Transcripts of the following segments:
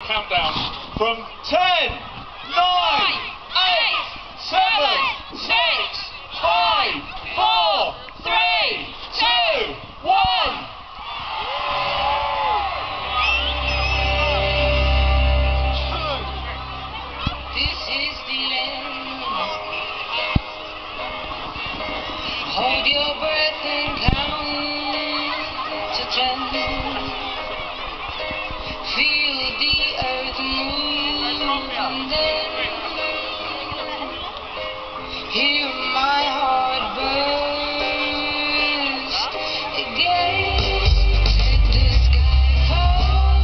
countdown from 10, 9, 8, 7, 6, 5, 4, 3, 2, 1. This is the end. Hold your breath and count to 10. Feel the earth move and then hear my heart burst again. Let the sky fall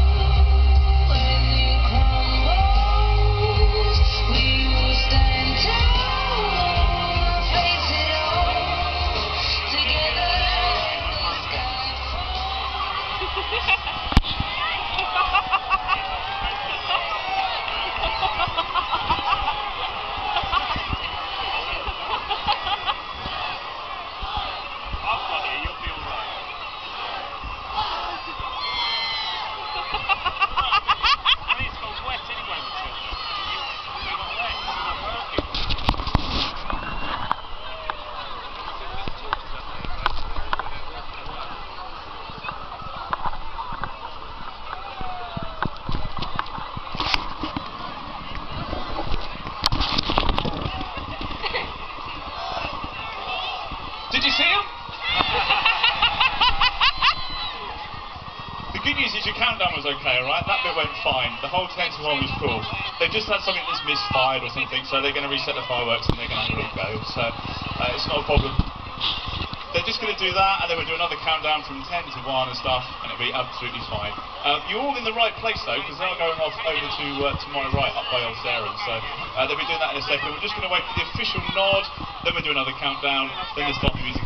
when it crumbles. We will stand tall, face it all together. Let the sky fall. Did you see him? The good news is your countdown was okay, alright? That bit went fine. The whole 10 to 1 was cool. They just had something that's misfired or something, so they're going to reset the fireworks and they're going to have a go. So it's not a problem. They're just going to do that, and then we'll do another countdown from 10 to 1 and stuff, and it'll be absolutely fine. You're all in the right place though, because they're going off over to my right, up by Old Sarum. So they'll be doing that in a second. We're just going to wait for the official nod, then we'll do another countdown, then the stop music.